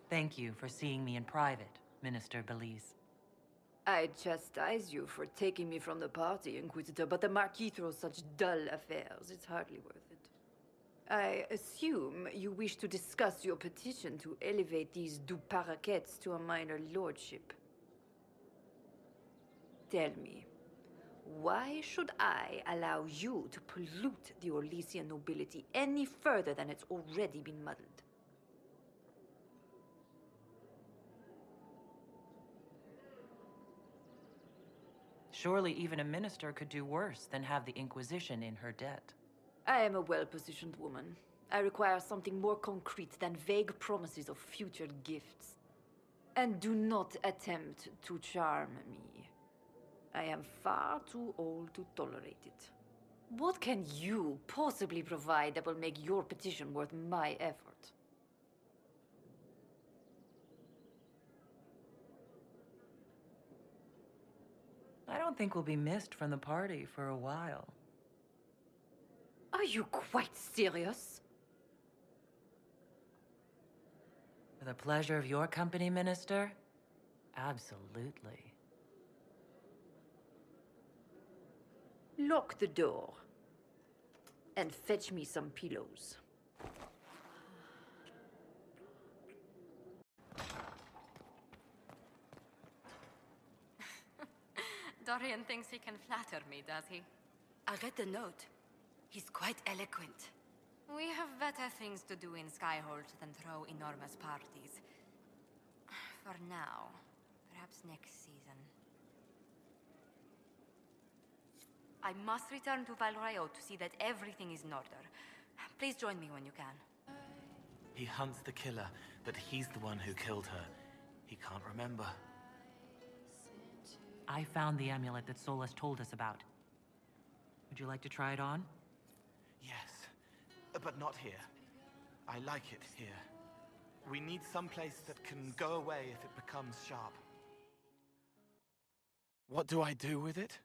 Thank you for seeing me in private, Minister Belize. I chastise you for taking me from the party, Inquisitor, but the Marquis throws such dull affairs. It's hardly worth it. I assume you wish to discuss your petition to elevate these du paraquets to a minor lordship. Tell me, why should I allow you to pollute the Orlesian nobility any further than it's already been muddled? Surely even a minister could do worse than have the Inquisition in her debt. I am a well-positioned woman. I require something more concrete than vague promises of future gifts. And do not attempt to charm me. I am far too old to tolerate it. What can you possibly provide that will make your petition worth my effort? I don't think we'll be missed from the party for a while. Are you quite serious? For the pleasure of your company, Minister? Absolutely. Lock the door. And fetch me some pillows. Dorian thinks he can flatter me, does he? I read the note. He's quite eloquent. We have better things to do in Skyhold than throw enormous parties. For now. Perhaps next season. I must return to Valrayo to see that everything is in order. Please join me when you can. He hunts the killer, but he's the one who killed her. He can't remember. I found the amulet that Solus told us about. Would you like to try it on? Yes, but not here. I like it here. We need some place that can go away if it becomes sharp. What do I do with it?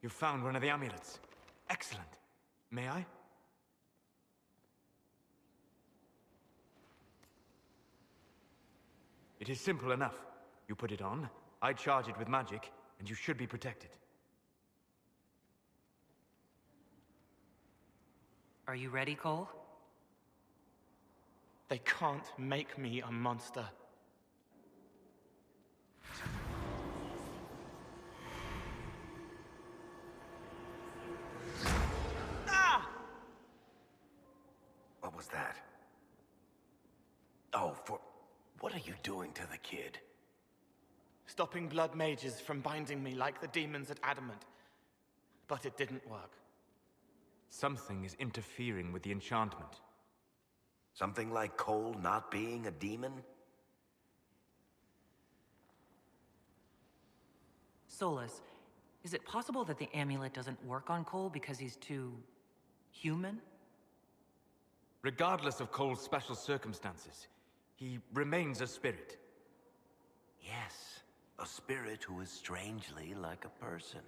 You found one of the amulets. Excellent. May I? It is simple enough. You put it on, I charge it with magic, and you should be protected. Are you ready, Cole? They can't make me a monster. Ah! What was that? Oh, what are you doing to the kid? Stopping blood mages from binding me like the demons at Adamant. But it didn't work. Something is interfering with the enchantment. Something like Cole not being a demon? Solus, is it possible that the amulet doesn't work on Cole because he's too... human? Regardless of Cole's special circumstances, he remains a spirit. Yes, a spirit who is strangely like a person.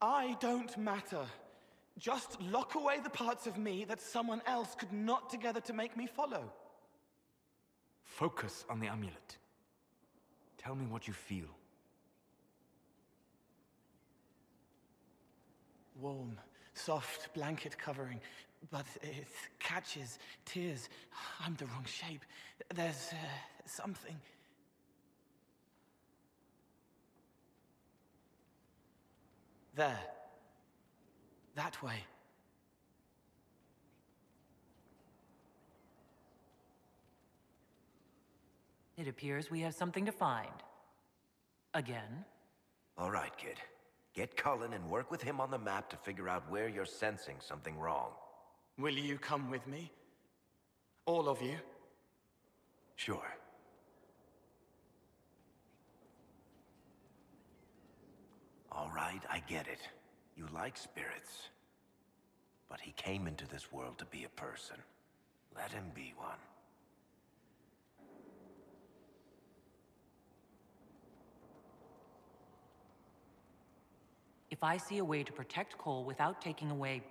I don't matter. Just lock away the parts of me that someone else could knot together to make me follow. Focus on the amulet. Tell me what you feel. Warm, soft blanket covering, but it catches tears. I'm the wrong shape. There's something. There. That way. It appears we have something to find. Again. All right, kid. Get Cullen and work with him on the map to figure out where you're sensing something wrong. Will you come with me? All of you? Sure. All right, I get it. You like spirits. But he came into this world to be a person. Let him be one. If I see a way to protect Cole without taking away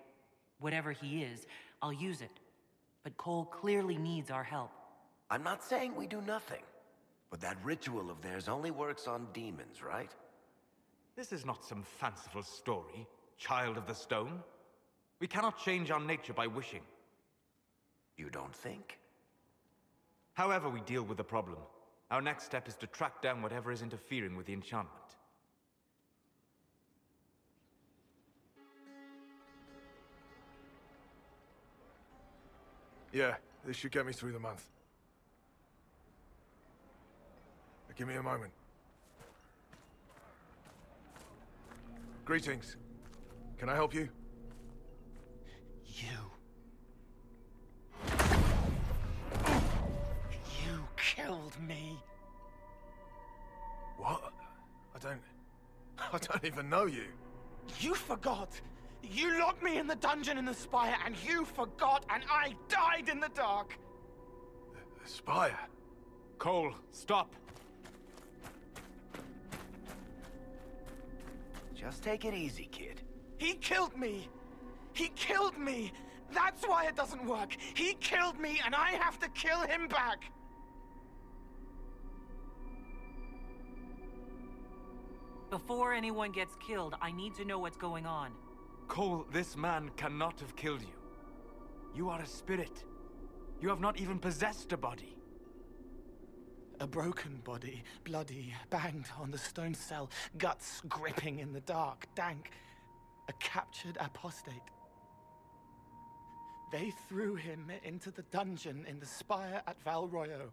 whatever he is, I'll use it. But Cole clearly needs our help. I'm not saying we do nothing, but that ritual of theirs only works on demons, right? This is not some fanciful story, child of the stone. We cannot change our nature by wishing. You don't think? However we deal with the problem, our next step is to track down whatever is interfering with the enchantment. Yeah, this should get me through the month. Give me a moment. Greetings. Can I help you? You killed me. What? I don't even know you. You forgot. You locked me in the dungeon in the spire, and you forgot, and I died in the dark. The spire? Cole, stop! Just take it easy, kid. He killed me. He killed me. That's why it doesn't work. He killed me, and I have to kill him back. Before anyone gets killed, I need to know what's going on. Cole, this man cannot have killed you. You are a spirit. You have not even possessed a body. A broken body, bloody, banged on the stone cell, guts gripping in the dark, dank. A captured apostate. They threw him into the dungeon in the spire at Val Royo.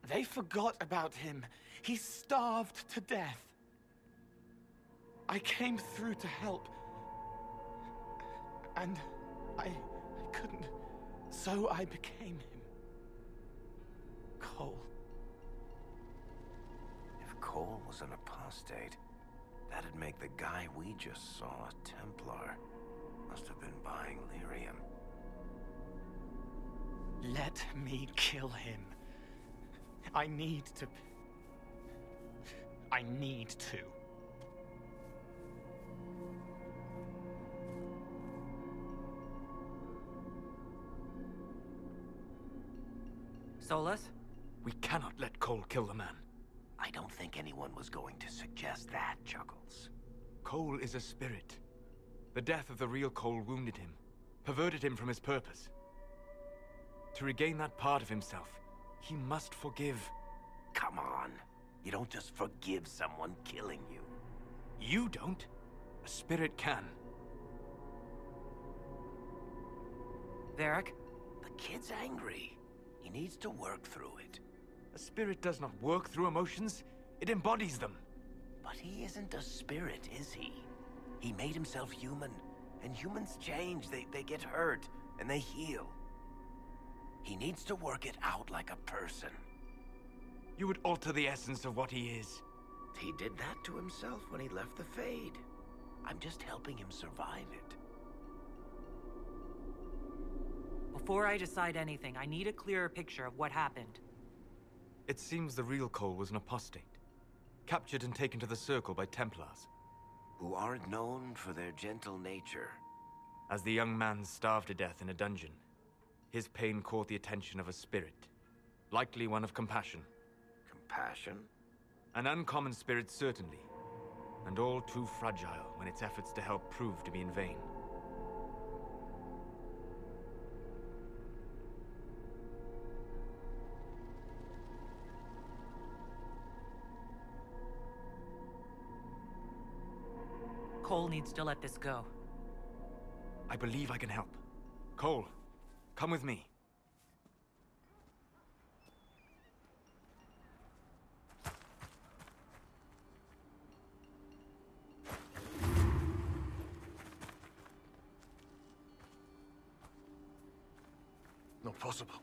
They forgot about him. He starved to death. I came through to help. And I couldn't. So I became him. Cole. If Cole was an apostate, that'd make the guy we just saw a Templar. Must have been buying lyrium. Let me kill him. I need to. Solus? We cannot let Cole kill the man. I don't think anyone was going to suggest that, Chuckles. Cole is a spirit. The death of the real Cole wounded him, perverted him from his purpose. To regain that part of himself, he must forgive. Come on. You don't just forgive someone killing you. You don't. A spirit can. Varric? The kid's angry. He needs to work through it. A spirit does not work through emotions. It embodies them. But he isn't a spirit, is he? He made himself human. And humans change. They get hurt. And they heal. He needs to work it out like a person. You would alter the essence of what he is. He did that to himself when he left the Fade. I'm just helping him survive it. Before I decide anything, I need a clearer picture of what happened. It seems the real Cole was an apostate, captured and taken to the Circle by Templars. Who aren't known for their gentle nature. As the young man starved to death in a dungeon, his pain caught the attention of a spirit, likely one of compassion. Compassion? An uncommon spirit, certainly, and all too fragile when its efforts to help prove to be in vain. Cole needs to let this go. I believe I can help. Cole, come with me. Not possible.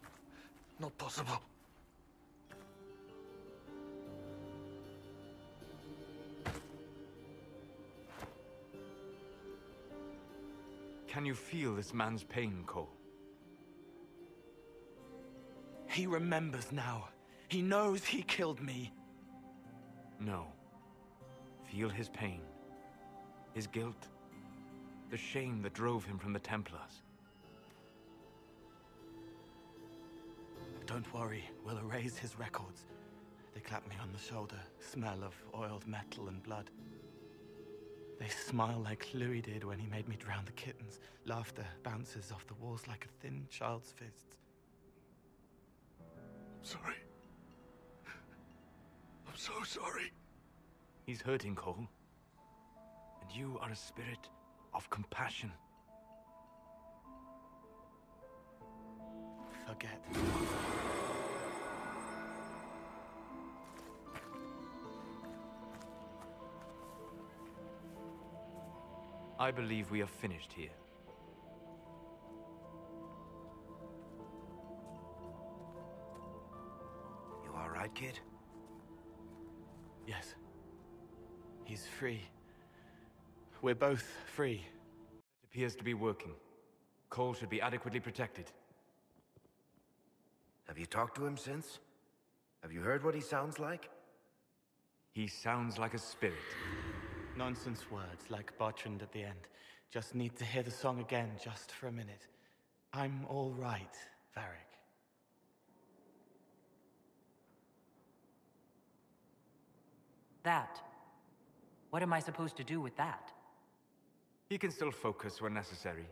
Not possible. Can you feel this man's pain, Cole? He remembers now. He knows he killed me. No. Feel his pain. His guilt. The shame that drove him from the Templars. Don't worry, we'll erase his records. They clap me on the shoulder, smell of oiled metal and blood. They smile like Louis did when he made me drown the kittens. Laughter bounces off the walls like a thin child's fists. I'm sorry. I'm so sorry. He's hurting, Cole. And you are a spirit of compassion. Forget. I believe we are finished here. You all right, kid? Yes. He's free. We're both free. It appears to be working. Cole should be adequately protected. Have you talked to him since? Have you heard what he sounds like? He sounds like a spirit. Nonsense words like Bertrand at the end. Just need to hear the song again just for a minute. I'm all right, Varric. That. What am I supposed to do with that? He can still focus when necessary.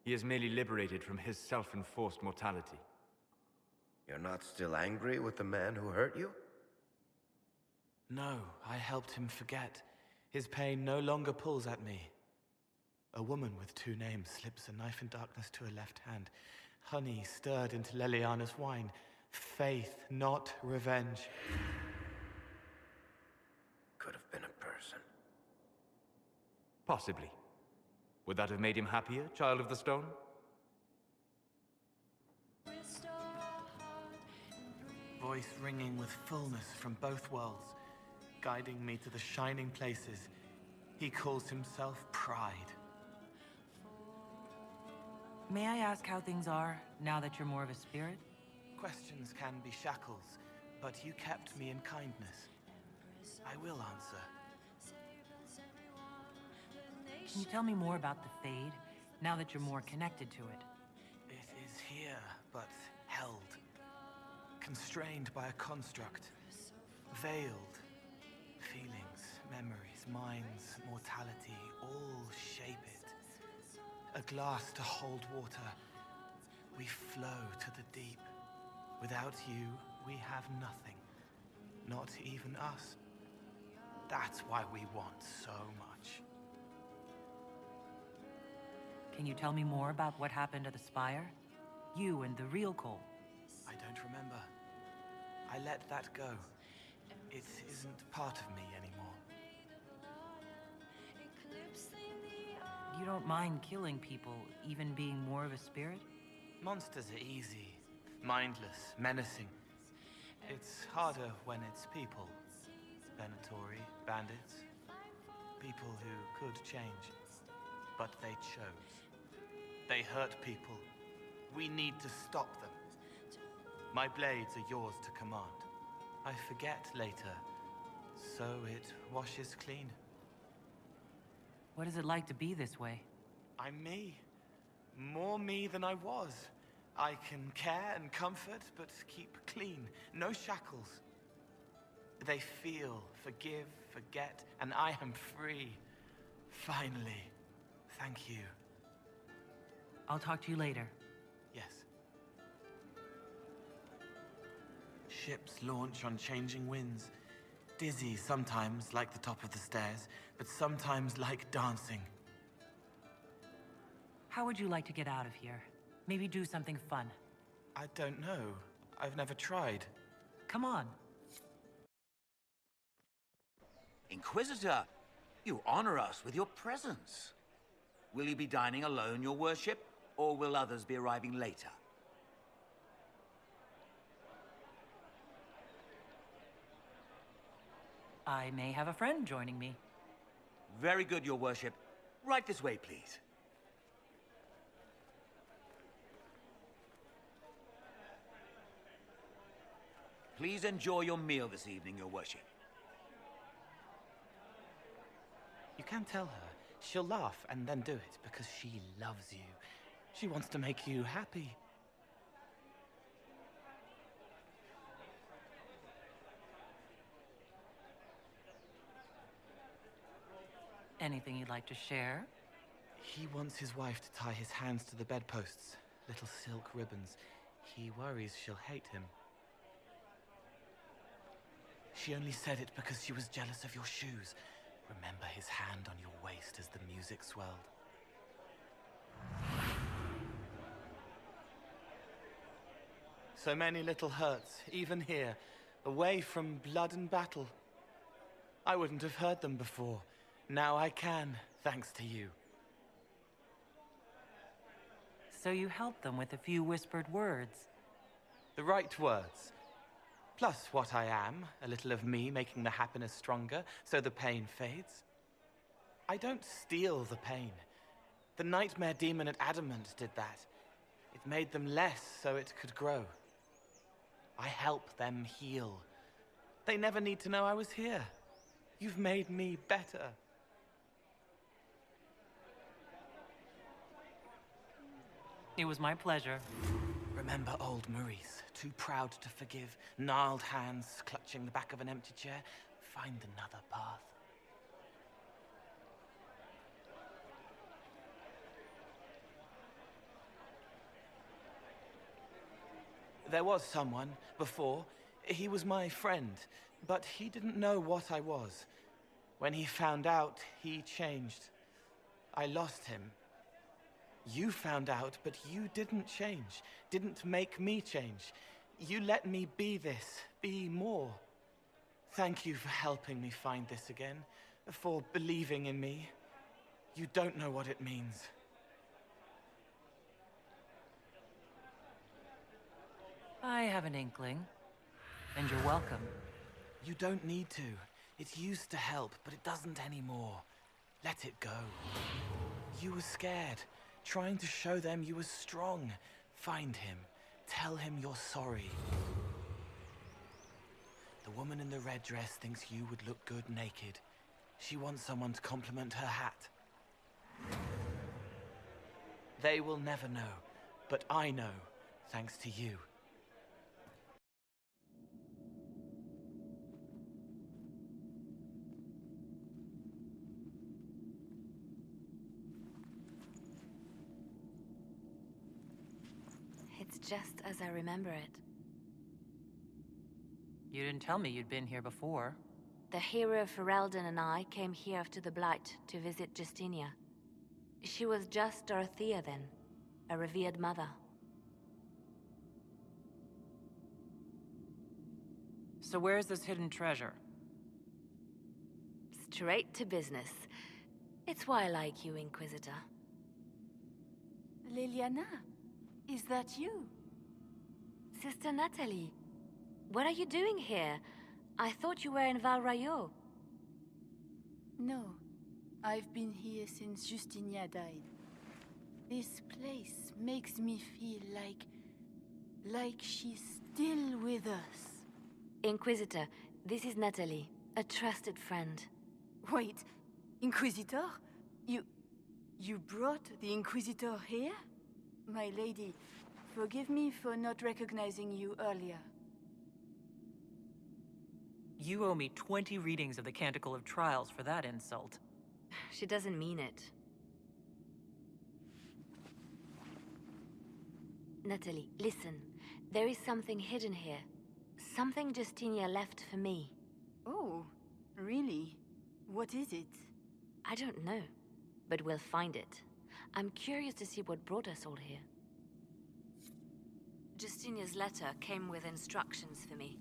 He is merely liberated from his self-enforced mortality. You're not still angry with the man who hurt you? No, I helped him forget. His pain no longer pulls at me. A woman with 2 names slips a knife in darkness to her left hand. Honey stirred into Leliana's wine. Faith, not revenge. Could have been a person. Possibly. Would that have made him happier, Child of the Stone? Voice ringing with fullness from both worlds, guiding me to the shining places. He calls himself Pride. May I ask how things are, now that you're more of a spirit? Questions can be shackles, but you kept me in kindness. I will answer. Can you tell me more about the Fade, now that you're more connected to it? It is here, but held. Constrained by a construct. Veiled. Feelings, memories, minds, mortality, all shape it. A glass to hold water. We flow to the deep. Without you, we have nothing. Not even us. That's why we want so much. Can you tell me more about what happened at the Spire? You and the real Cole. I don't remember. I let that go. It isn't part of me anymore. You don't mind killing people, even being more of a spirit? Monsters are easy, mindless, menacing. It's harder when it's people. Venatori, bandits. People who could change. But they chose. They hurt people. We need to stop them. My blades are yours to command. I forget later, so it washes clean. What is it like to be this way? I'm me. More me than I was. I can care and comfort, but keep clean. No shackles. They feel, forgive, forget, and I am free. Finally. Thank you. I'll talk to you later. Yes. Ships launch on changing winds. Dizzy sometimes, like the top of the stairs, but sometimes like dancing. How would you like to get out of here? Maybe do something fun. I don't know. I've never tried. Come on. Inquisitor, you honor us with your presence. Will you be dining alone, your worship, or will others be arriving later? I may have a friend joining me. Very good, your worship. Right this way, please. Please enjoy your meal this evening, your worship. You can tell her. She'll laugh and then do it because she loves you. She wants to make you happy. Anything you'd like to share? He wants his wife to tie his hands to the bedposts, little silk ribbons. He worries she'll hate him. She only said it because she was jealous of your shoes. Remember his hand on your waist as the music swelled. So many little hurts, even here, away from blood and battle. I wouldn't have heard them before. Now I can, thanks to you. So you helped them with a few whispered words. The right words. Plus what I am, a little of me making the happiness stronger, so the pain fades. I don't steal the pain. The nightmare demon at Adamant did that. It made them less so it could grow. I help them heal. They never need to know I was here. You've made me better. It was my pleasure. Remember old Maurice, too proud to forgive, gnarled hands clutching the back of an empty chair? Find another path. There was someone, before. He was my friend, but he didn't know what I was. When he found out, he changed. I lost him. You found out, but you didn't change. Didn't make me change. You let me be this, be more. Thank you for helping me find this again, for believing in me. You don't know what it means. I have an inkling. And you're welcome. You don't need to. It used to help, but it doesn't anymore. Let it go. You were scared, trying to show them you were strong. Find him. Tell him you're sorry. The woman in the red dress thinks you would look good naked. She wants someone to compliment her hat. They will never know, but I know, thanks to you. It's just as I remember it. You didn't tell me you'd been here before. The hero Ferelden and I came here after the Blight to visit Justinia. She was just Dorothea then, a revered mother. So where's this hidden treasure? Straight to business. It's why I like you, Inquisitor. Liliana, is that you? Sister Natalie, what are you doing here? I thought you were in Val Rayo. No, I've been here since Justinia died. This place makes me feel like she's still with us. Inquisitor, this is Natalie, a trusted friend. Wait, Inquisitor? You brought the Inquisitor here? My lady, forgive me for not recognizing you earlier. You owe me 20 readings of the Canticle of Trials for that insult. She doesn't mean it. Natalie, listen. There is something hidden here. Something Justinia left for me. Oh, really? What is it? I don't know, but we'll find it. I'm curious to see what brought us all here. Justinia's letter came with instructions for me.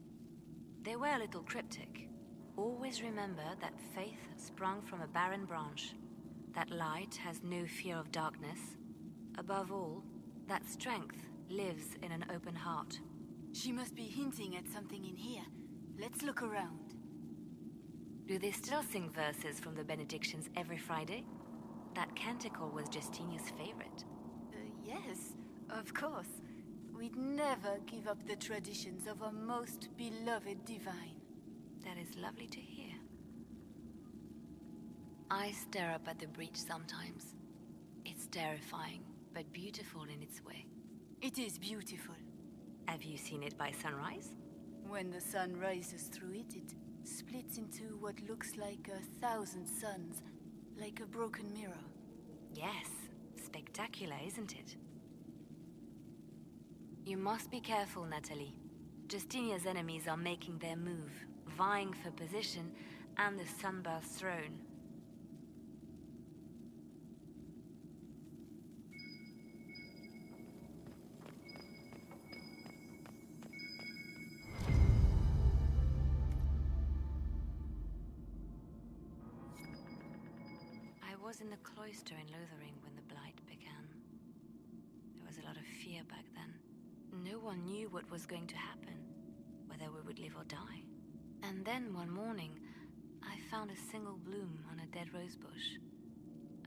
They were a little cryptic. Always remember that faith sprung from a barren branch. That light has no fear of darkness. Above all, that strength lives in an open heart. She must be hinting at something in here. Let's look around. Do they still sing verses from the benedictions every Friday? That canticle was Justinia's favorite. Yes, of course. We'd never give up the traditions of our most beloved divine. That is lovely to hear. I stare up at the breach sometimes. It's terrifying, but beautiful in its way. It is beautiful. Have you seen it by sunrise? When the sun rises through it, it splits into what looks like 1,000 suns. like a broken mirror. Yes, spectacular, isn't it? You must be careful, Natalie. Justinia's enemies are making their move, vying for position and the Sunbirth's throne. I was in the cloister in Lothering when the Blight began. There was a lot of fear back then. No one knew what was going to happen, whether we would live or die. And then one morning, I found a single bloom on a dead rose bush.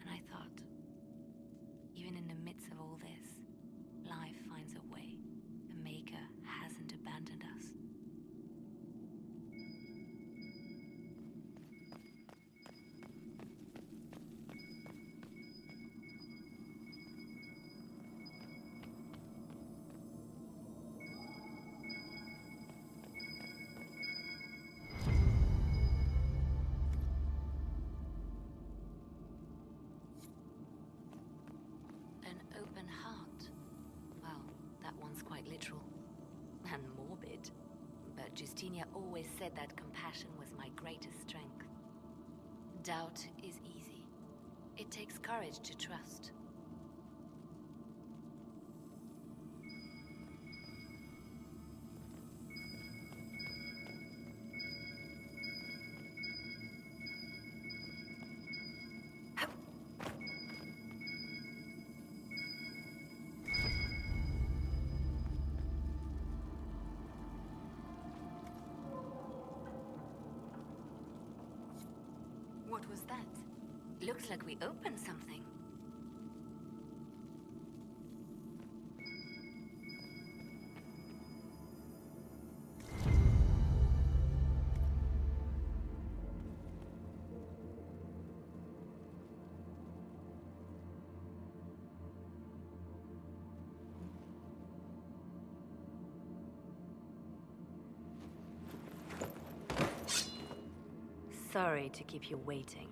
And I thought, even in the midst of all this, life finds a way. The Maker hasn't abandoned us. Literal and morbid, but Justinia always said that compassion was my greatest strength. Doubt is easy. It takes courage to trust. What was that? Looks like we opened something. Sorry to keep you waiting.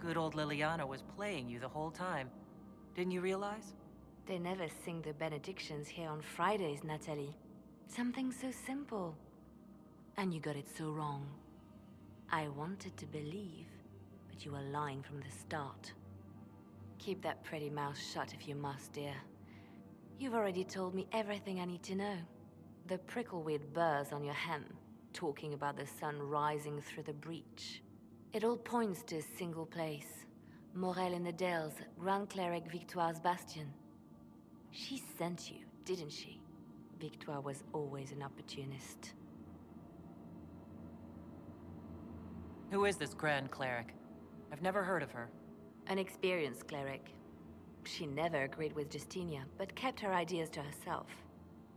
Good old Liliana was playing you the whole time. Didn't you realize? They never sing the benedictions here on Fridays, Natalie. Something so simple. And you got it so wrong. I wanted to believe, but you were lying from the start. Keep that pretty mouth shut if you must, dear. You've already told me everything I need to know. The prickleweed burrs on your hem, talking about the sun rising through the breach. It all points to a single place. Morel in the Dales, Grand Cleric Victoire's bastion. She sent you, didn't she? Victoire was always an opportunist. Who is this Grand Cleric? I've never heard of her. An experienced cleric. She never agreed with Justinia, but kept her ideas to herself.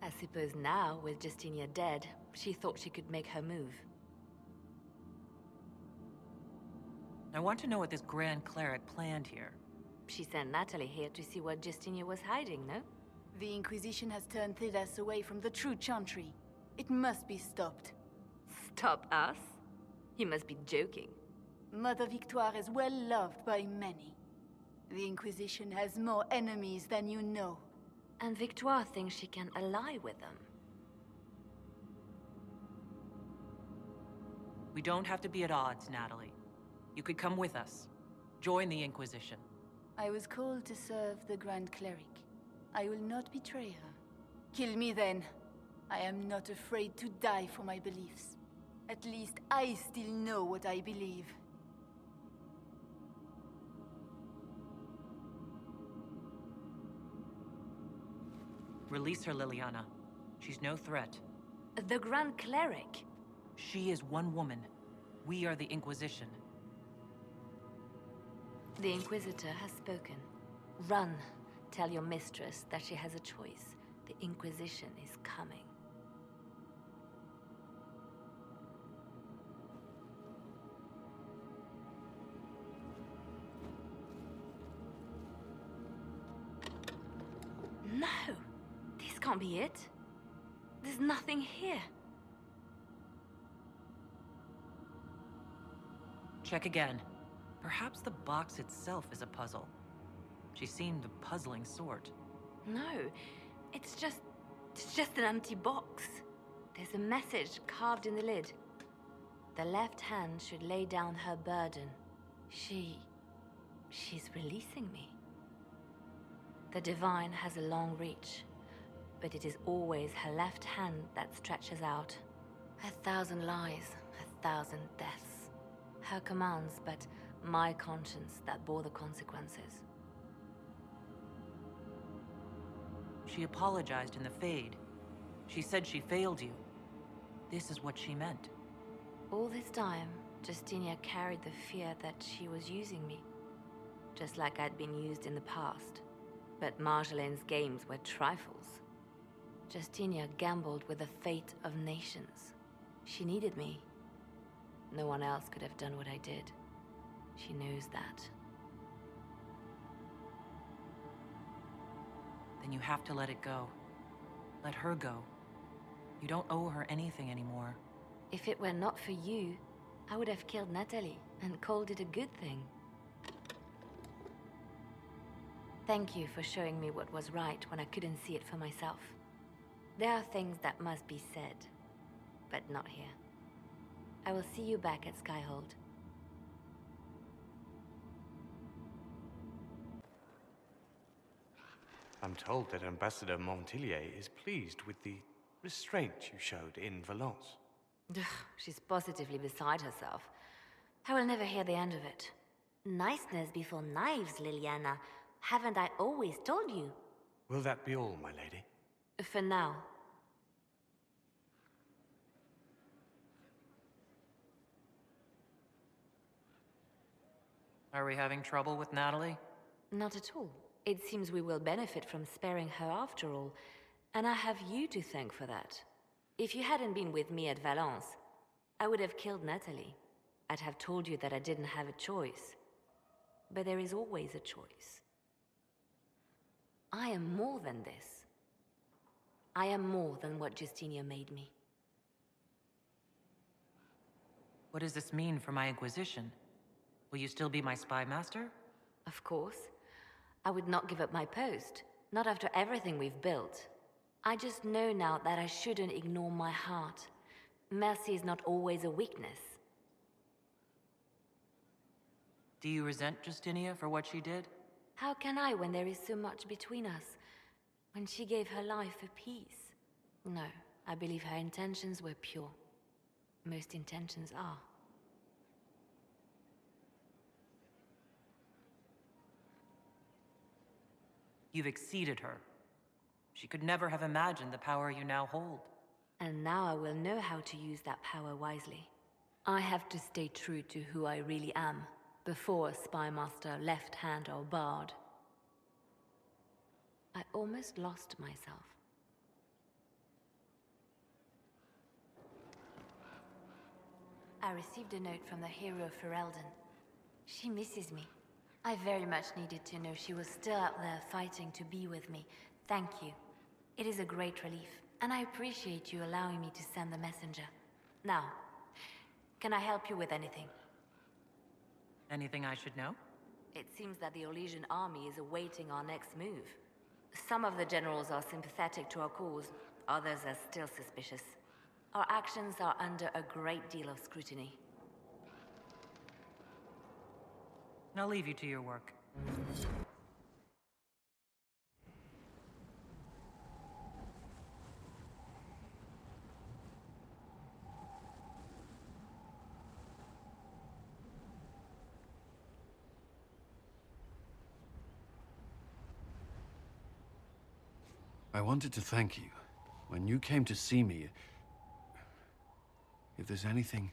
I suppose now, with Justinia dead, she thought she could make her move. I want to know what this Grand Cleric planned here. She sent Natalie here to see what Justinia was hiding, no? The Inquisition has turned Thidas away from the true Chantry. It must be stopped. Stop us? You must be joking. Mother Victoire is well loved by many. The Inquisition has more enemies than you know. And Victoire thinks she can ally with them. We don't have to be at odds, Natalie. You could come with us. Join the Inquisition. I was called to serve the Grand Cleric. I will not betray her. Kill me then. I am not afraid to die for my beliefs. At least I still know what I believe. Release her, Liliana. She's no threat. The Grand Cleric? She is one woman. We are the Inquisition. The Inquisitor has spoken. Run. Tell your mistress that she has a choice. The Inquisition is coming. No! This can't be it. There's nothing here. check again. Perhaps the box itself is a puzzle. She seemed a puzzling sort. No, it's just an empty box. There's a message carved in the lid. The left hand should lay down her burden. She's releasing me. The divine has a long reach, but it is always her left hand that stretches out. 1,000 lies, 1,000 deaths. Her commands, but my conscience that bore the consequences. She apologized in the Fade. She said she failed you. This is what she meant. All this time, Justinia carried the fear that she was using me, just like I'd been used in the past. But Marjolaine's games were trifles. Justinia gambled with the fate of nations. She needed me. No one else could have done what I did. She knows that. Then you have to let it go. Let her go. You don't owe her anything anymore. If it were not for you, I would have killed Natalie and called it a good thing. Thank you for showing me what was right when I couldn't see it for myself. There are things that must be said, but not here. I will see you back at Skyhold. I'm told that Ambassador Montillier is pleased with the restraint you showed in Valence. She's positively beside herself. I will never hear the end of it. Niceness before knives, Liliana. Haven't I always told you? Will that be all, my lady? For now. Are we having trouble with Natalie? Not at all. It seems we will benefit from sparing her after all, and I have you to thank for that. If you hadn't been with me at Valence, I would have killed Natalie. I'd have told you that I didn't have a choice. But there is always a choice. I am more than this. I am more than what Justinia made me. What does this mean for my Inquisition? Will you still be my spy master? Of course. I would not give up my post. Not after everything we've built. I just know now that I shouldn't ignore my heart. Mercy is not always a weakness. Do you resent Justinia for what she did? How can I when there is so much between us? When she gave her life for peace? No, I believe her intentions were pure. Most intentions are. You've exceeded her. She could never have imagined the power you now hold. And now I will know how to use that power wisely. I have to stay true to who I really am, before a spy master, left hand or bard. I almost lost myself. I received a note from the hero Ferelden. She misses me. I very much needed to know she was still out there fighting to be with me. Thank you. It is a great relief, and I appreciate you allowing me to send the messenger. Now, can I help you with anything? Anything I should know? It seems that the Orlesian army is awaiting our next move. Some of the generals are sympathetic to our cause, others are still suspicious. Our actions are under a great deal of scrutiny. I'll leave you to your work. I wanted to thank you. When you came to see me, if there's anything...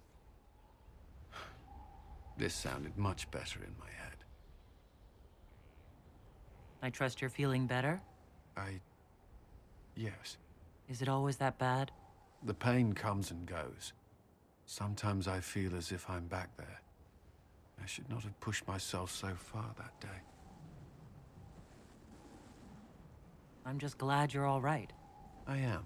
This sounded much better in my head. I trust you're feeling better? Yes. Is it always that bad? The pain comes and goes. Sometimes I feel as if I'm back there. I should not have pushed myself so far that day. I'm just glad you're all right. I am.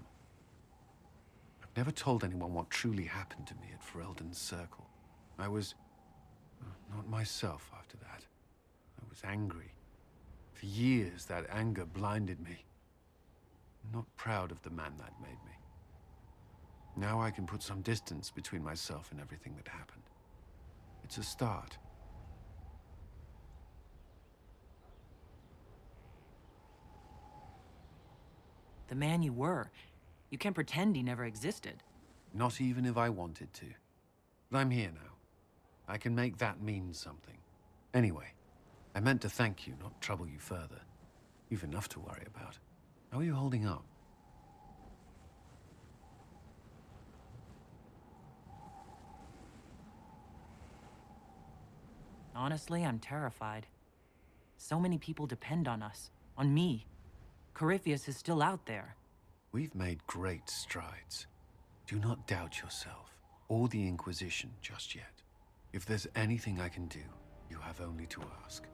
I've never told anyone what truly happened to me at Ferelden's Circle. I was... Not myself after that. I was angry. For years, that anger blinded me. I'm not proud of the man that made me. Now I can put some distance between myself and everything that happened. It's a start. The man you were. You can't pretend he never existed. Not even if I wanted to. But I'm here now. I can make that mean something. Anyway, I meant to thank you, not trouble you further. You've enough to worry about. How are you holding up? Honestly, I'm terrified. So many people depend on us. On me. Corypheus is still out there. We've made great strides. Do not doubt yourself, or the Inquisition just yet. If there's anything I can do, you have only to ask.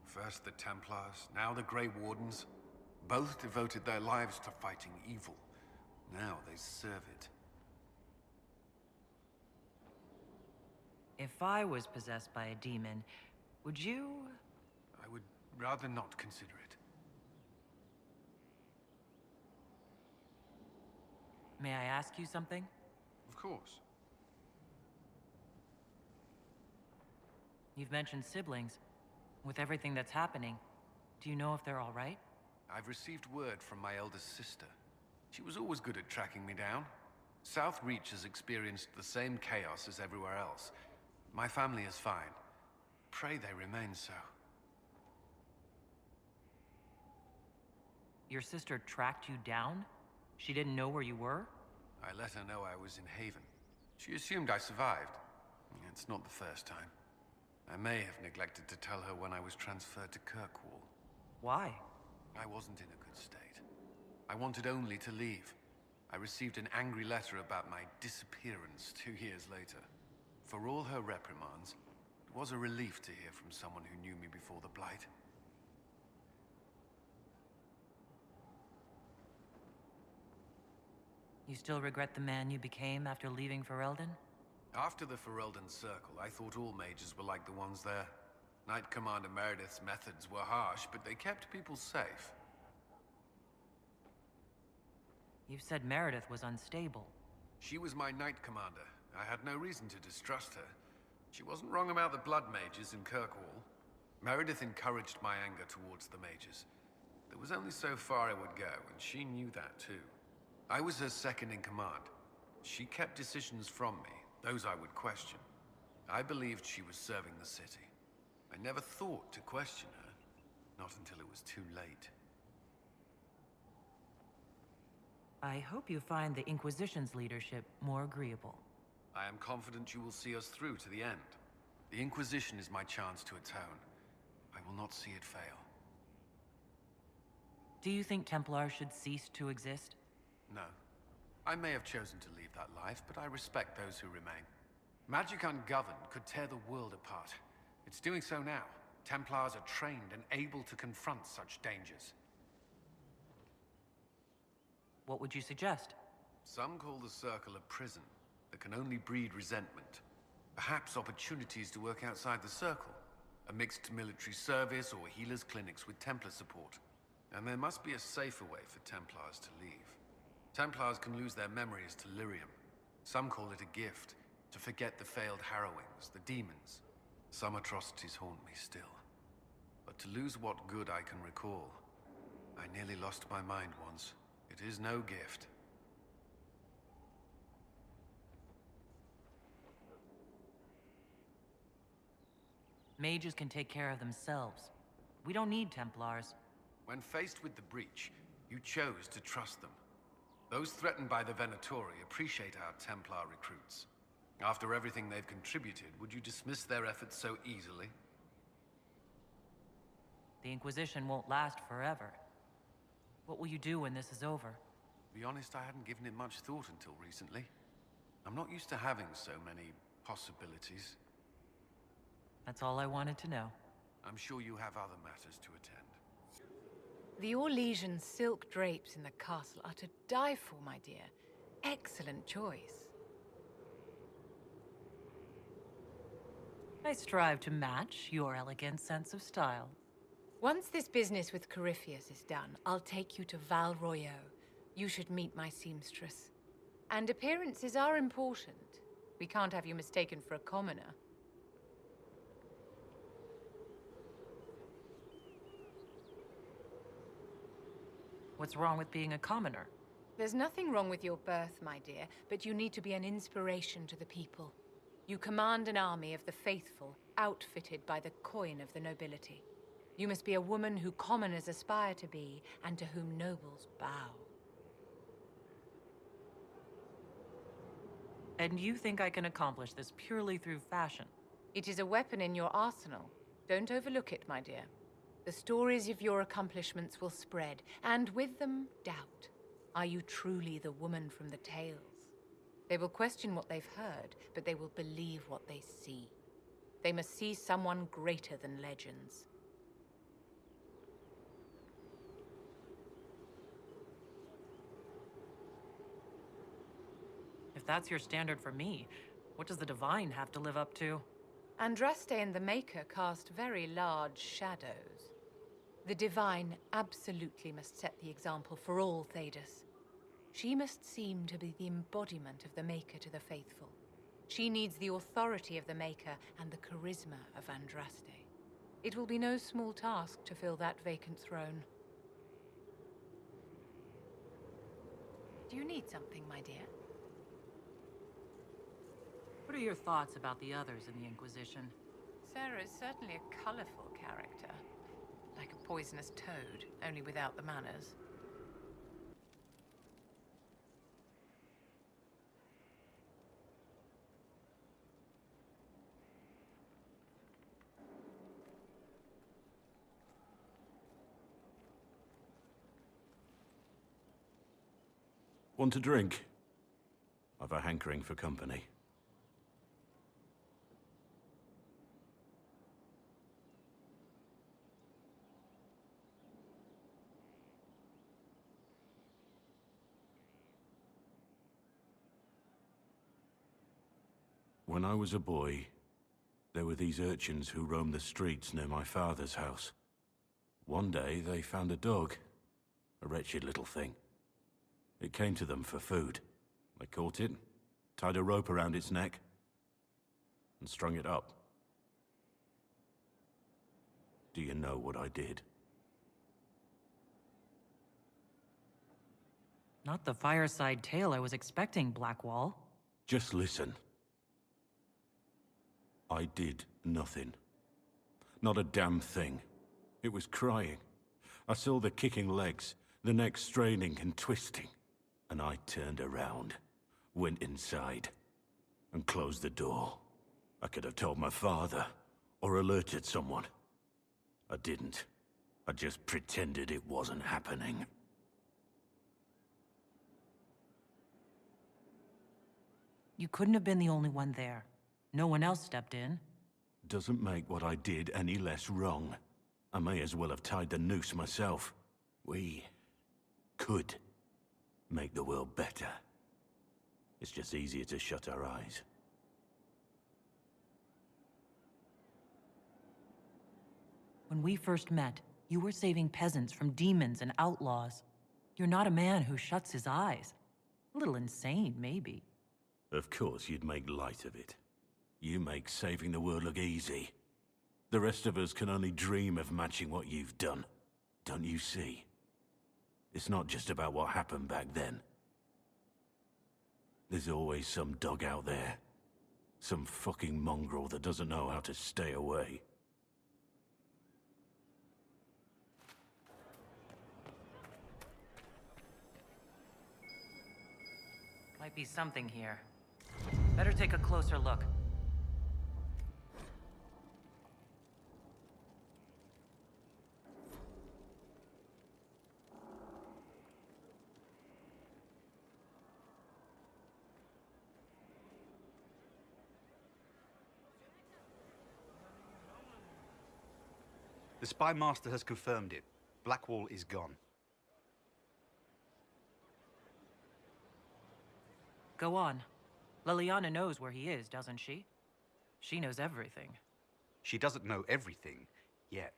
First the Templars, now the Grey Wardens. Both devoted their lives to fighting evil. Now they serve it. If I was possessed by a demon, would you... I would rather not consider it. May I ask you something? Of course. You've mentioned siblings. With everything that's happening, do you know if they're all right? I've received word from my eldest sister. She was always good at tracking me down. South Reach has experienced the same chaos as everywhere else. My family is fine. Pray they remain so. Your sister tracked you down? She didn't know where you were? I let her know I was in Haven. She assumed I survived. It's not the first time. I may have neglected to tell her when I was transferred to Kirkwall. Why? I wasn't in a good state. I wanted only to leave. I received an angry letter about my disappearance 2 years later. For all her reprimands, it was a relief to hear from someone who knew me before the Blight. You still regret the man you became after leaving Ferelden? After the Ferelden Circle, I thought all mages were like the ones there. Knight Commander Meredith's methods were harsh, but they kept people safe. You've said Meredith was unstable. She was my Knight Commander. I had no reason to distrust her. She wasn't wrong about the Blood Mages in Kirkwall. Meredith encouraged my anger towards the mages. There was only so far I would go, and she knew that too. I was her second in command. She kept decisions from me, those I would question. I believed she was serving the city. I never thought to question her, not until it was too late. I hope you find the Inquisition's leadership more agreeable. I am confident you will see us through to the end. The Inquisition is my chance to atone. I will not see it fail. Do you think Templars should cease to exist? No. I may have chosen to leave that life, but I respect those who remain. Magic ungoverned could tear the world apart. It's doing so now. Templars are trained and able to confront such dangers. What would you suggest? Some call the Circle a prison that can only breed resentment. Perhaps opportunities to work outside the Circle. A mixed military service or healers' clinics with Templar support. And there must be a safer way for Templars to leave. Templars can lose their memories to Lyrium. Some call it a gift, to forget the failed harrowings, the demons. Some atrocities haunt me still. But to lose what good I can recall, I nearly lost my mind once. It is no gift. Mages can take care of themselves. We don't need Templars. When faced with the breach, you chose to trust them. Those threatened by the Venatori appreciate our Templar recruits. After everything they've contributed, would you dismiss their efforts so easily? The Inquisition won't last forever. What will you do when this is over? To be honest, I hadn't given it much thought until recently. I'm not used to having so many possibilities. That's all I wanted to know. I'm sure you have other matters to attend. The Orlesian silk drapes in the castle are to die for, my dear. Excellent choice. I strive to match your elegant sense of style. Once this business with Corypheus is done, I'll take you to Val Royeaux. You should meet my seamstress. And appearances are important. We can't have you mistaken for a commoner. What's wrong with being a commoner? There's nothing wrong with your birth, my dear, but you need to be an inspiration to the people. You command an army of the faithful, outfitted by the coin of the nobility. You must be a woman who commoners aspire to be, and to whom nobles bow. And you think I can accomplish this purely through fashion? It is a weapon in your arsenal. Don't overlook it, my dear. The stories of your accomplishments will spread, and with them, doubt. Are you truly the woman from the tales? They will question what they've heard, but they will believe what they see. They must see someone greater than legends. If that's your standard for me, what does the Divine have to live up to? Andraste and the Maker cast very large shadows. The Divine absolutely must set the example for all Thedas. She must seem to be the embodiment of the Maker to the faithful. She needs the authority of the Maker and the charisma of Andraste. It will be no small task to fill that vacant throne. Do you need something, my dear? What are your thoughts about the others in the Inquisition? Sarah is certainly a colorful character. Like a poisonous toad, only without the manners. Want a drink? I've a hankering for company. When I was a boy, there were these urchins who roamed the streets near my father's house. One day, they found a dog. A wretched little thing. It came to them for food. They caught it, tied a rope around its neck, and strung it up. Do you know what I did? Not the fireside tale I was expecting, Blackwall. Just listen. I did nothing. Not a damn thing. It was crying. I saw the kicking legs, the neck straining and twisting. And I turned around, went inside, and closed the door. I could have told my father, or alerted someone. I didn't. I just pretended it wasn't happening. You couldn't have been the only one there. No one else stepped in. Doesn't make what I did any less wrong. I may as well have tied the noose myself. We could make the world better. It's just easier to shut our eyes. When we first met, you were saving peasants from demons and outlaws. You're not a man who shuts his eyes. A little insane, maybe. Of course you'd make light of it. You make saving the world look easy. The rest of us can only dream of matching what you've done. Don't you see? It's not just about what happened back then. There's always some dog out there. Some fucking mongrel that doesn't know how to stay away. Might be something here. Better take a closer look. The Spy Master has confirmed it. Blackwall is gone. Go on. Liliana knows where he is, doesn't she? She knows everything. She doesn't know everything, yet.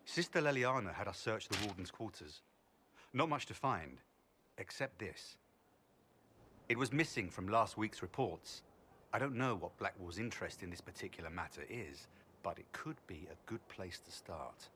Sister Leliana had us search the Warden's quarters. Not much to find, except this. It was missing from last week's reports. I don't know what Blackwall's interest in this particular matter is, but it could be a good place to start.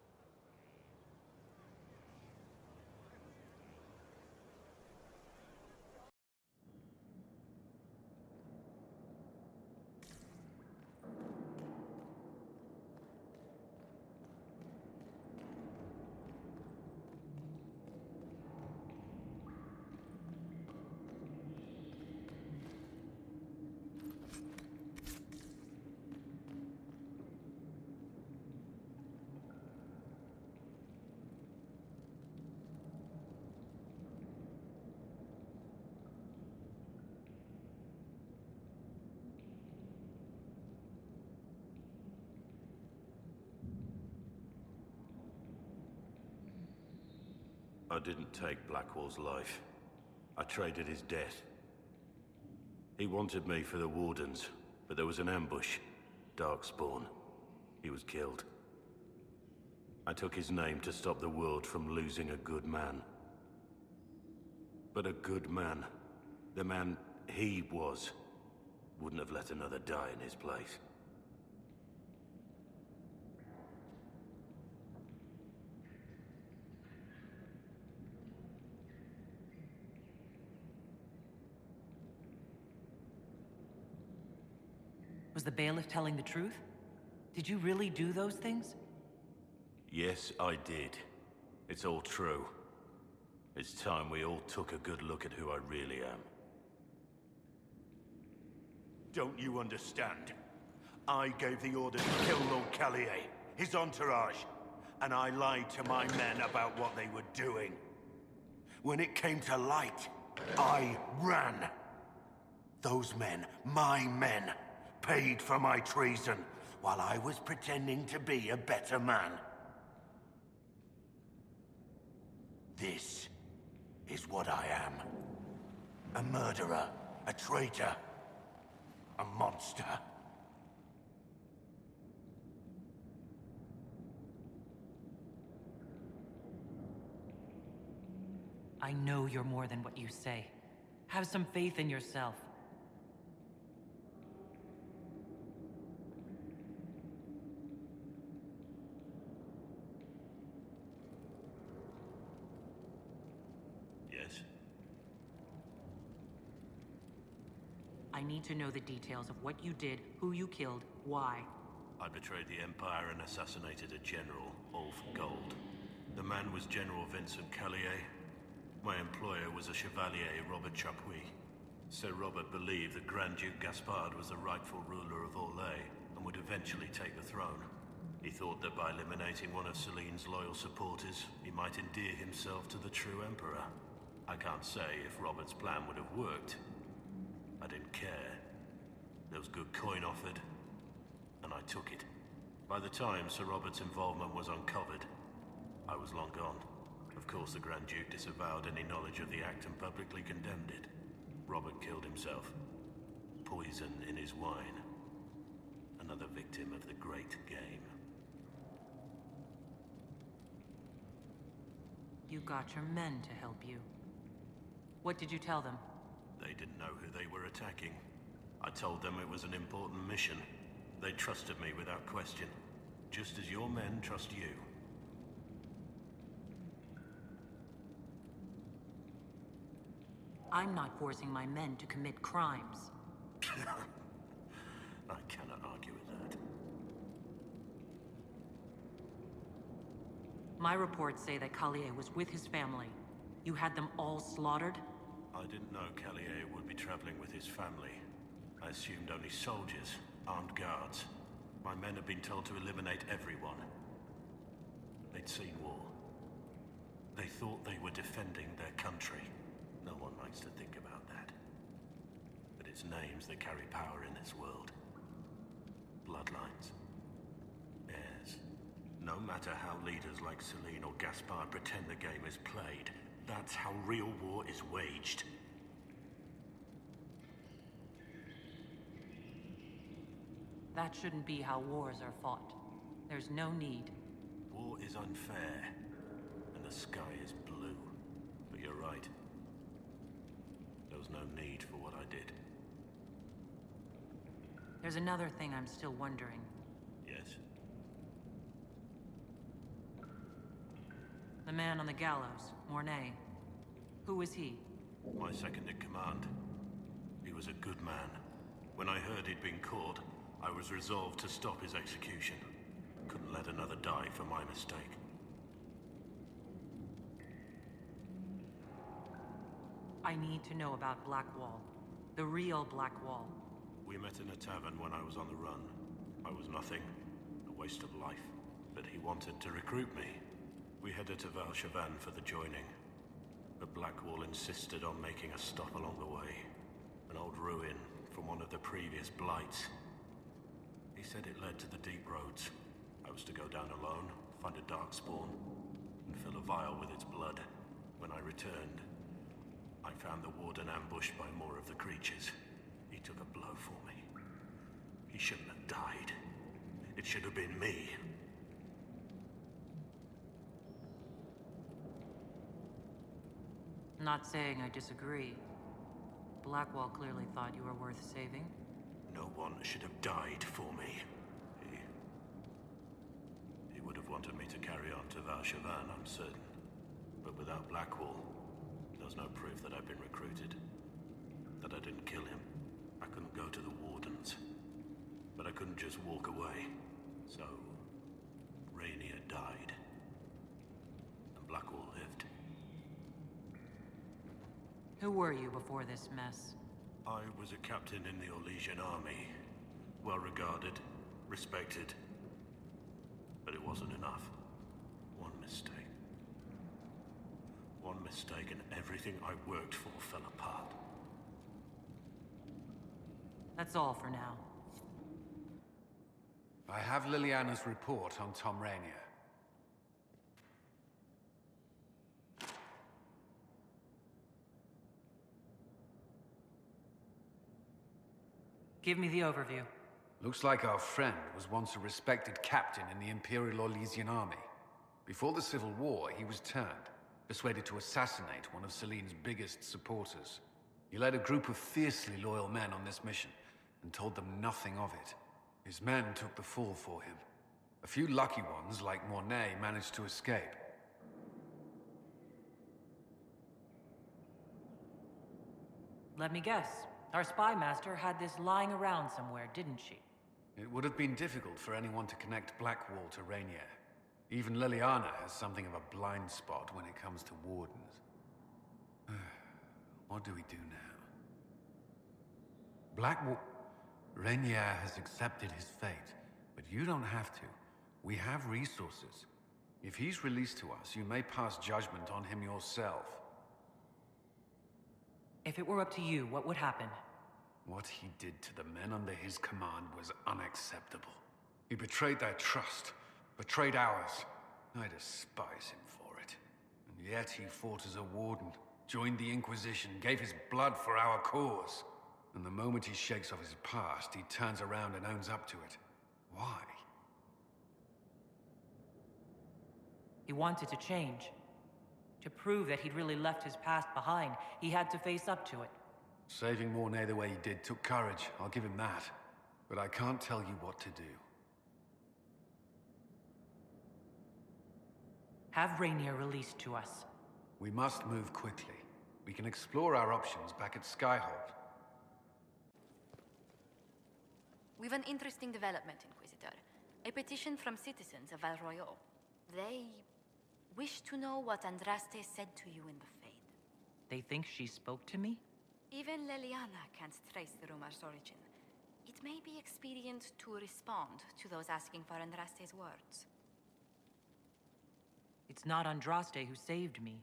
I didn't take Blackwall's life. I traded his death. He wanted me for the Wardens, but there was an ambush. Darkspawn. He was killed. I took his name to stop the world from losing a good man. But a good man, the man he was, wouldn't have let another die in his place. Was the bailiff telling the truth? Did you really do those things? Yes, I did. It's all true. It's time we all took a good look at who I really am. Don't you understand? I gave the order to kill Lord Callier, his entourage, and I lied to my men about what they were doing. When it came to light, I ran. Those men, my men, paid for my treason, while I was pretending to be a better man. This is what I am. A murderer, a traitor, a monster. I know you're more than what you say. Have some faith in yourself. Yes? I need to know the details of what you did, who you killed, why. I betrayed the Empire and assassinated a general, all for gold. The man was General Vincent Callier. My employer was a Chevalier, Robert Chapuis. Sir Robert believed that Grand Duke Gaspard was the rightful ruler of Orlais and would eventually take the throne. He thought that by eliminating one of Celine's loyal supporters, he might endear himself to the true Emperor. I can't say if Robert's plan would have worked. I didn't care. There was good coin offered, and I took it. By the time Sir Robert's involvement was uncovered, I was long gone. Of course, the Grand Duke disavowed any knowledge of the act and publicly condemned it. Robert killed himself. Poison in his wine. Another victim of the great game. You got your men to help you. What did you tell them? They didn't know who they were attacking. I told them it was an important mission. They trusted me without question. Just as your men trust you. I'm not forcing my men to commit crimes. I cannot argue with that. My reports say that Callier was with his family. You had them all slaughtered? I didn't know Callier would be traveling with his family. I assumed only soldiers, armed guards. My men had been told to eliminate everyone. They'd seen war. They thought they were defending their country. No one likes to think about that. But it's names that carry power in this world. Bloodlines. Heirs. No matter how leaders like Celine or Gaspard pretend the game is played, that's how real war is waged. That shouldn't be how wars are fought. There's no need. War is unfair, and the sky is blue. But you're right. There was no need for what I did. There's another thing I'm still wondering. Yes? The man on the gallows, Mornay. Who was he? My second in command. He was a good man. When I heard he'd been caught, I was resolved to stop his execution. Couldn't let another die for my mistake. I need to know about Blackwall. The real Blackwall. We met in a tavern when I was on the run. I was nothing, a waste of life. But he wanted to recruit me. We headed to Val for the joining. But Blackwall insisted on making a stop along the way. An old ruin from one of the previous blights. He said it led to the deep roads. I was to go down alone, find a dark spawn, and fill a vial with its blood. When I returned, I found the warden ambushed by more of the creatures. He took a blow for me. He shouldn't have died. It should have been me. Not saying I disagree. Blackwall clearly thought you were worth saving. No one should have died for me. He would have wanted me to carry on to Val, I'm certain. But without Blackwall, there's no proof that I've been recruited. That I didn't kill him. I couldn't go to the Wardens. But I couldn't just walk away. So, Rainier died. And Blackwall lived. Who were you before this mess? I was a captain in the Orlesian army. Well regarded, respected. But it wasn't enough. One mistake. One mistake and everything I worked for fell apart. That's all for now. I have Liliana's report on Tom Rainier. Give me the overview. Looks like our friend was once a respected captain in the Imperial Orlesian army. Before the Civil War, he was turned, persuaded to assassinate one of Celine's biggest supporters. He led a group of fiercely loyal men on this mission, and told them nothing of it. His men took the fall for him. A few lucky ones, like Mornay, managed to escape. Let me guess. Our spy master had this lying around somewhere, didn't she? It would have been difficult for anyone to connect Blackwall to Rainier. Even Liliana has something of a blind spot when it comes to Wardens. What do we do now? Blackwall... Rainier has accepted his fate, but you don't have to. We have resources. If he's released to us, you may pass judgment on him yourself. If it were up to you, what would happen? What he did to the men under his command was unacceptable. He betrayed their trust, betrayed ours. I despise him for it. And yet he fought as a warden, joined the Inquisition, gave his blood for our cause. And the moment he shakes off his past, he turns around and owns up to it. Why? He wanted to change. To prove that he'd really left his past behind, he had to face up to it. Saving Mornay the way he did took courage, I'll give him that. But I can't tell you what to do. Have Rainier released to us. We must move quickly. We can explore our options back at Skyhold. We've an interesting development, Inquisitor. A petition from citizens of Val Royeaux. They wish to know what Andraste said to you in the Fade. They think she spoke to me? Even Liliana can't trace the rumor's origin. It may be expedient to respond to those asking for Andraste's words. It's not Andraste who saved me.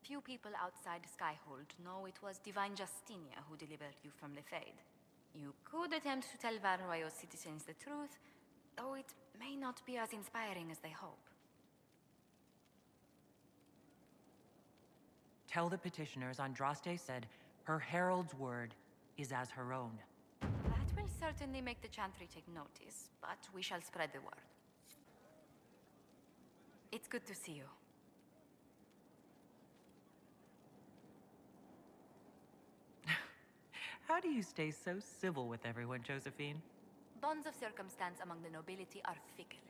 Few people outside Skyhold know it was Divine Justinia who delivered you from the Fade. You could attempt to tell Val Royeaux citizens the truth, though it may not be as inspiring as they hope. Tell the petitioners Andraste said her herald's word is as her own. That will certainly make the Chantry take notice, but we shall spread the word. It's good to see you. How do you stay so civil with everyone, Josephine? Bonds of circumstance among the nobility are fickle.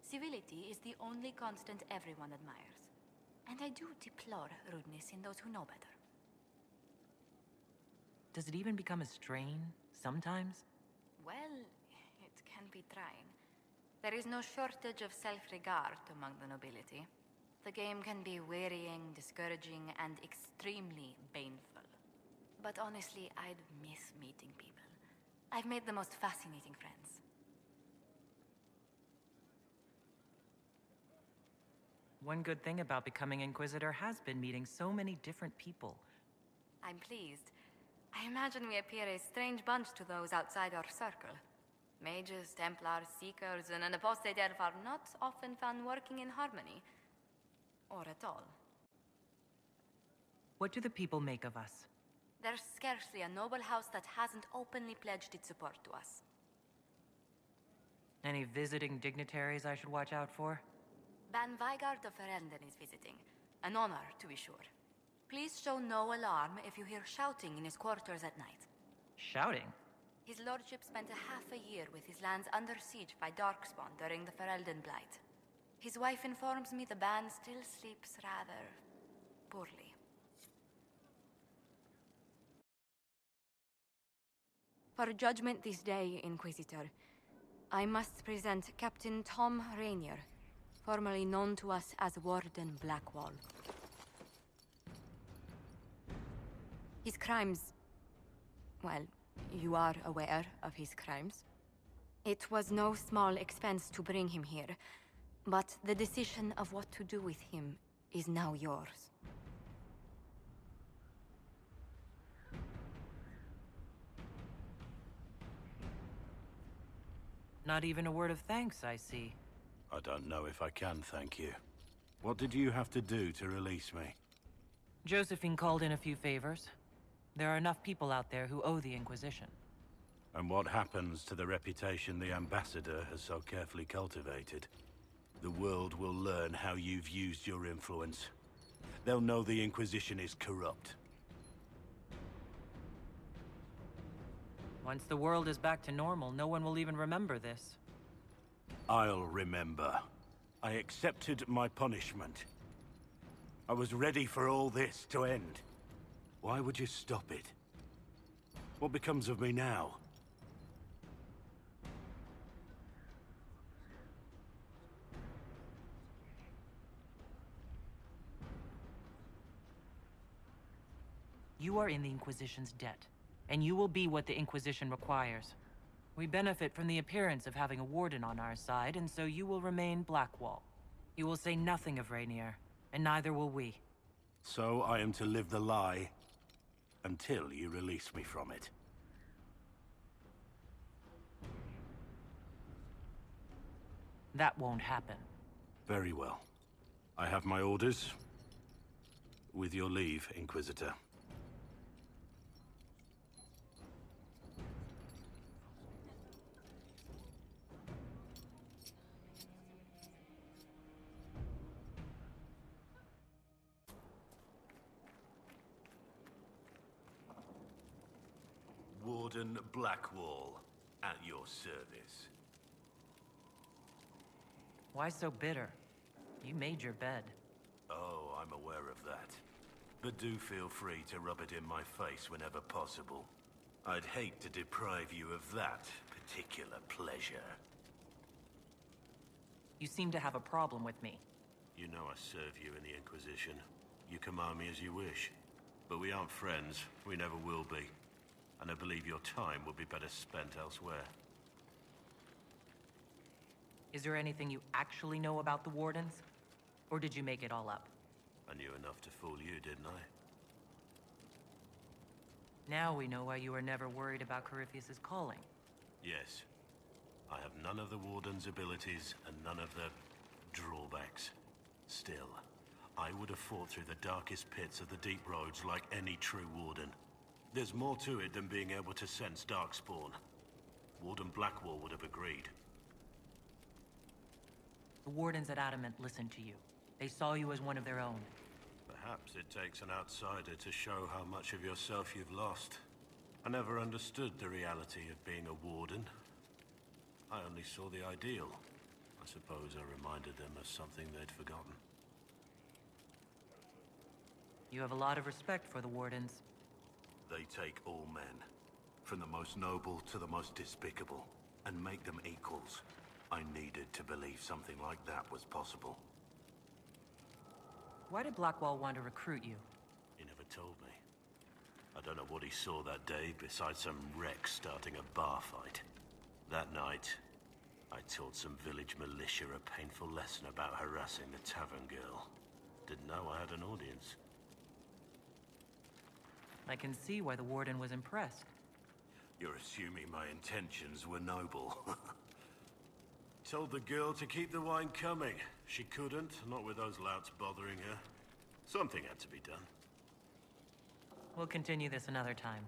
Civility is the only constant everyone admires. And I do deplore rudeness in those who know better. Does it even become a strain, sometimes? Well, it can be trying. There is no shortage of self-regard among the nobility. The game can be wearying, discouraging, and extremely baneful. But honestly, I'd miss meeting people. I've made the most fascinating friends. One good thing about becoming Inquisitor has been meeting so many different people. I'm pleased. I imagine we appear a strange bunch to those outside our circle. Mages, Templars, Seekers, and an apostate elf are not often found working in harmony. Or at all. What do the people make of us? There's scarcely a noble house that hasn't openly pledged its support to us. Any visiting dignitaries I should watch out for? Ban Vigard of Ferelden is visiting. An honor, to be sure. Please show no alarm if you hear shouting in his quarters at night. Shouting? His lordship spent a half a year with his lands under siege by Darkspawn during the Ferelden Blight. His wife informs me the Ban still sleeps rather poorly. For judgment this day, Inquisitor, I must present Captain Tom Rainier, formerly known to us as Warden Blackwall. His crimes... well, you are aware of his crimes. It was no small expense to bring him here, but the decision of what to do with him is now yours. Not even a word of thanks, I see. I don't know if I can thank you. What did you have to do to release me? Josephine called in a few favors. There are enough people out there who owe the Inquisition. And what happens to the reputation the Ambassador has so carefully cultivated? The world will learn how you've used your influence. They'll know the Inquisition is corrupt. Once the world is back to normal, no one will even remember this. I'll remember. I accepted my punishment. I was ready for all this to end. Why would you stop it? What becomes of me now? You are in the Inquisition's debt, and you will be what the Inquisition requires. We benefit from the appearance of having a warden on our side, and so you will remain Blackwall. You will say nothing of Rainier, and neither will we. So I am to live the lie until you release me from it. That won't happen. Very well. I have my orders. With your leave, Inquisitor. Warden Blackwall, at your service. Why so bitter? You made your bed. Oh, I'm aware of that. But do feel free to rub it in my face whenever possible. I'd hate to deprive you of that particular pleasure. You seem to have a problem with me. You know I serve you in the Inquisition. You command me as you wish. But we aren't friends. We never will be. And I believe your time will be better spent elsewhere. Is there anything you actually know about the Wardens? Or did you make it all up? I knew enough to fool you, didn't I? Now we know why you were never worried about Corypheus's calling. Yes. I have none of the Warden's abilities and none of the drawbacks. Still, I would have fought through the darkest pits of the deep roads like any true Warden. There's more to it than being able to sense Darkspawn. Warden Blackwall would have agreed. The Wardens at Adamant listened to you. They saw you as one of their own. Perhaps it takes an outsider to show how much of yourself you've lost. I never understood the reality of being a Warden. I only saw the ideal. I suppose I reminded them of something they'd forgotten. You have a lot of respect for the Wardens. They take all men, from the most noble to the most despicable, and make them equals. I needed to believe something like that was possible. Why did Blackwall want to recruit you? He never told me. I don't know what he saw that day besides some wreck starting a bar fight. That night, I taught some village militia a painful lesson about harassing the tavern girl. Didn't know I had an audience. I can see why the Warden was impressed. You're assuming my intentions were noble. Told the girl to keep the wine coming. She couldn't, not with those louts bothering her. Something had to be done. We'll continue this another time.